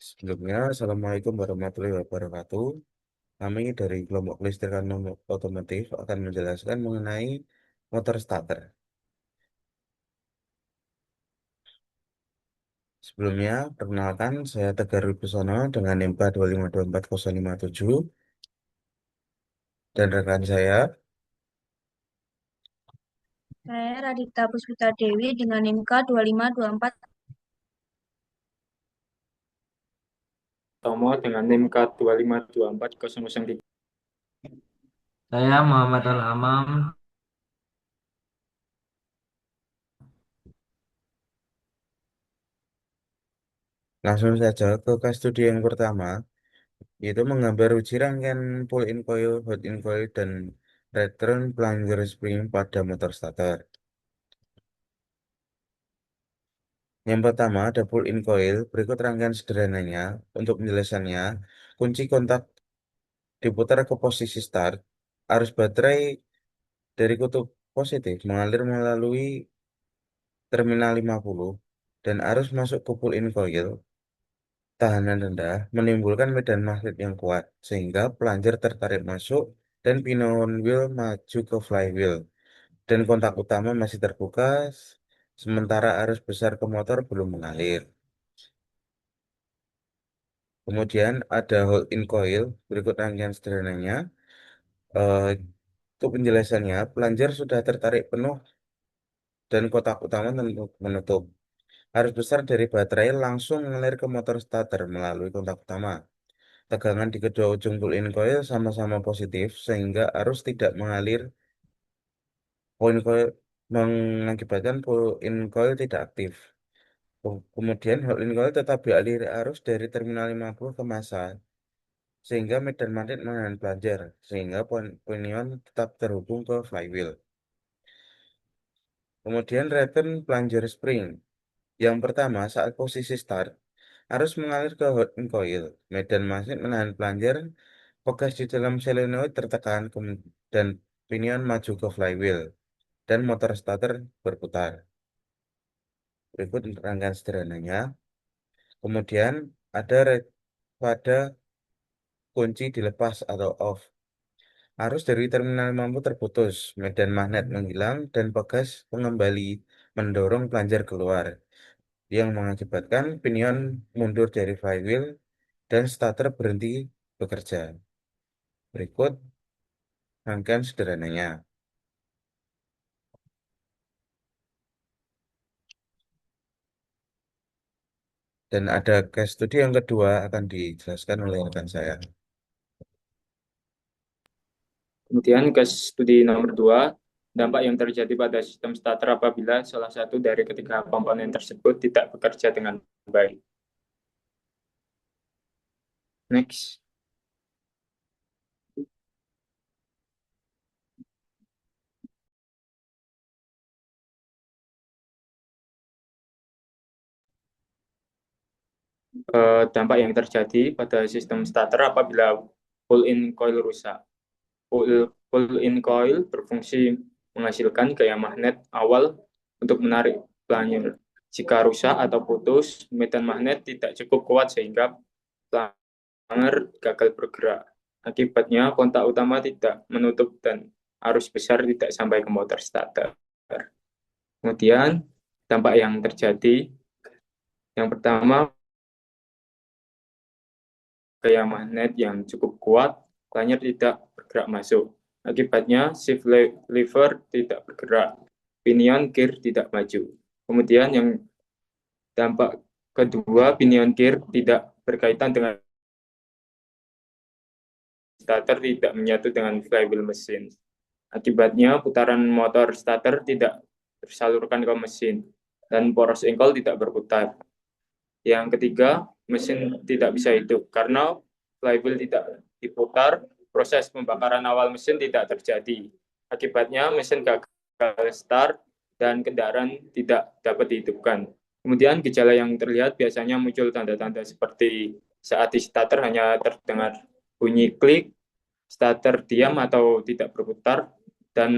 Sebelumnya, Assalamualaikum warahmatullahi wabarakatuh. Kami dari kelompok kelistrikan otomotif akan menjelaskan mengenai motor starter. Sebelumnya, perkenalkan saya Tegar Wibisono dengan NIM 2524057 dan rekan saya. Saya Radita Puspita Dewi dengan NIM K 2524. Tomo dengan NIM K 2524003. Saya Muhammad Al-Hamam. Langsung saja ke case studi yang pertama, yaitu menggambar uji rangkaian pull-in coil, hot-in coil, dan return plunger spring pada motor starter. Yang pertama ada pull-in coil, berikut rangkaian sederhananya. Untuk penjelasannya, kunci kontak diputar ke posisi start, arus baterai dari kutub positif mengalir melalui terminal 50 dan arus masuk ke pull-in coil. Tahanan rendah menimbulkan medan magnet yang kuat sehingga plunger tertarik masuk dan pinion wheel maju ke flywheel dan kontak utama masih terbuka sementara arus besar ke motor belum mengalir. Kemudian ada hold-in coil, berikut rangkaian sederhananya. Eh, untuk penjelasannya, plunger sudah tertarik penuh dan kotak utama menutup. Arus besar dari baterai langsung mengalir ke motor starter melalui kontak utama. Tegangan di kedua ujung pull-in coil sama-sama positif sehingga arus tidak mengalir. Point coil mengakibatkan pull-in coil tidak aktif. Kemudian hold-in coil tetap dialiri arus dari terminal 50 ke massa sehingga medan magnet menahan plunger sehingga pinion tetap terhubung ke flywheel. Kemudian return plunger spring. Yang pertama, saat posisi start, arus mengalir ke hot coil. Medan magnet menahan plunger, pegas di dalam solenoid tertekan dan pinion maju ke flywheel dan motor starter berputar. Berikut rangkaian sederhananya. Kemudian ada pada kunci dilepas atau off. Arus dari terminal mampu terputus, medan magnet menghilang, dan pegas kembali mendorong plunger keluar, yang mengakibatkan pinion mundur dari flywheel dan starter berhenti bekerja. Berikut rangkaian sederhananya. Dan ada case study yang kedua akan dijelaskan oleh rekan saya. Kemudian case studi nomor 2, dampak yang terjadi pada sistem starter apabila salah satu dari ketiga komponen tersebut tidak bekerja dengan baik. Next. Dampak yang terjadi pada sistem starter apabila pull-in coil rusak. Pull-in coil berfungsi menghasilkan gaya magnet awal untuk menarik plunger. Jika rusak atau putus, medan magnet tidak cukup kuat sehingga plunger gagal bergerak. Akibatnya, kontak utama tidak menutup dan arus besar tidak sampai ke motor starter. Kemudian, dampak yang terjadi, yang pertama, gaya magnet yang cukup kuat, plunger tidak bergerak masuk. Akibatnya, shift lever tidak bergerak, pinion gear tidak maju. Kemudian yang dampak kedua, pinion gear tidak berkaitan dengan starter, tidak menyatu dengan flywheel mesin. Akibatnya, putaran motor starter tidak tersalurkan ke mesin dan poros engkol tidak berputar. Yang ketiga, mesin tidak bisa hidup karena flywheel tidak diputar, proses pembakaran awal mesin tidak terjadi. Akibatnya, mesin gagal start dan kendaraan tidak dapat dihidupkan. Kemudian gejala yang terlihat biasanya muncul tanda-tanda seperti saat di starter hanya terdengar bunyi klik, starter diam atau tidak berputar, dan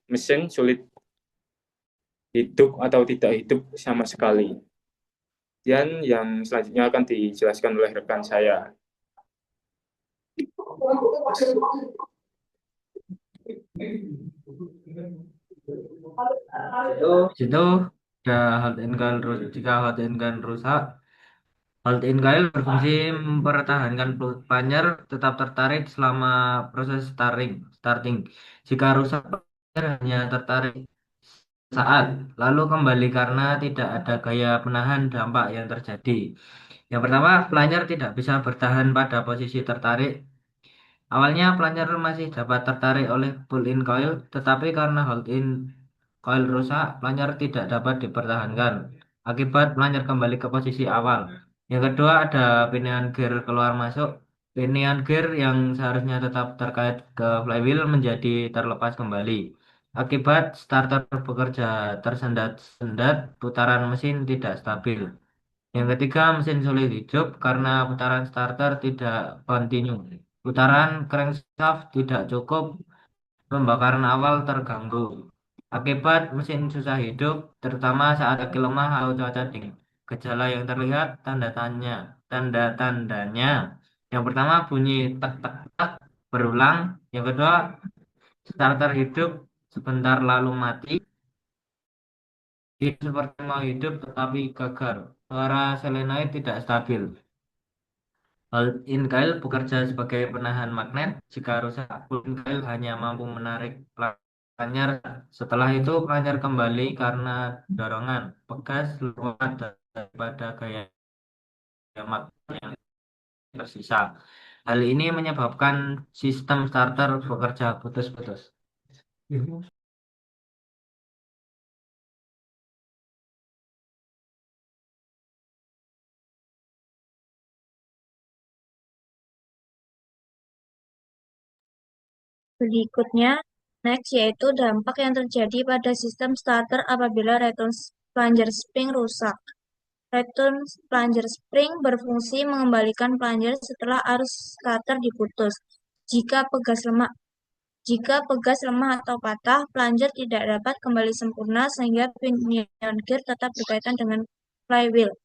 mesin sulit hidup atau tidak hidup sama sekali. Dan yang selanjutnya akan dijelaskan oleh rekan saya. Situ ada halt and guide jika halt and guide rusak, halt and guide berfungsi mempertahankan player tetap tertarik selama proses starting. Jika rusak, player hanya tertarik saat lalu kembali karena tidak ada gaya penahan dampak yang terjadi. Yang pertama, player tidak bisa bertahan pada posisi tertarik. Awalnya pelancar masih dapat tertarik oleh pull-in coil, tetapi karena hold-in coil rusak, pelancar tidak dapat dipertahankan. Akibat pelancar kembali ke posisi awal. Yang kedua ada pinion gear keluar masuk. Pinion gear yang seharusnya tetap terkait ke flywheel menjadi terlepas kembali. Akibat starter bekerja tersendat-sendat, putaran mesin tidak stabil. Yang ketiga, mesin sulit hidup karena putaran starter tidak kontinu. Putaran crankshaft tidak cukup, pembakaran awal terganggu. Akibat mesin susah hidup, terutama saat kaki lemah atau cuaca dingin. Gejala yang terlihat, tanda-tandanya. Yang pertama, bunyi tek tek tek berulang. Yang kedua, starter hidup sebentar lalu mati. Hidup seperti mau hidup tetapi gagal. Suara solenoid tidak stabil. Inkail bekerja sebagai penahan magnet. Jika rusak, inkail hanya mampu menarik pelancar. Setelah itu, pelancar kembali karena dorongan pegas lewat daripada gaya magnet yang tersisa. Hal ini menyebabkan sistem starter bekerja putus-putus. Berikutnya, next yaitu dampak yang terjadi pada sistem starter apabila return plunger spring rusak. Return plunger spring berfungsi mengembalikan plunger setelah arus starter diputus. Jika pegas lemah atau patah, plunger tidak dapat kembali sempurna sehingga pinion gear tetap berkaitan dengan flywheel.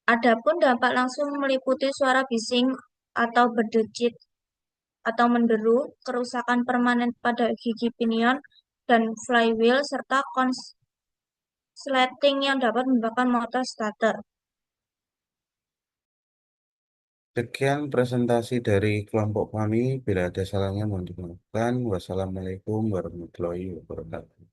Adapun dampak langsung meliputi suara bising atau berdecit atau menderu, kerusakan permanen pada gigi pinion dan flywheel, serta konsleting yang dapat menyebabkan motor starter. Sekian presentasi dari kelompok kami. Bila ada salahnya mohon dimaafkan. Wassalamualaikum warahmatullahi wabarakatuh.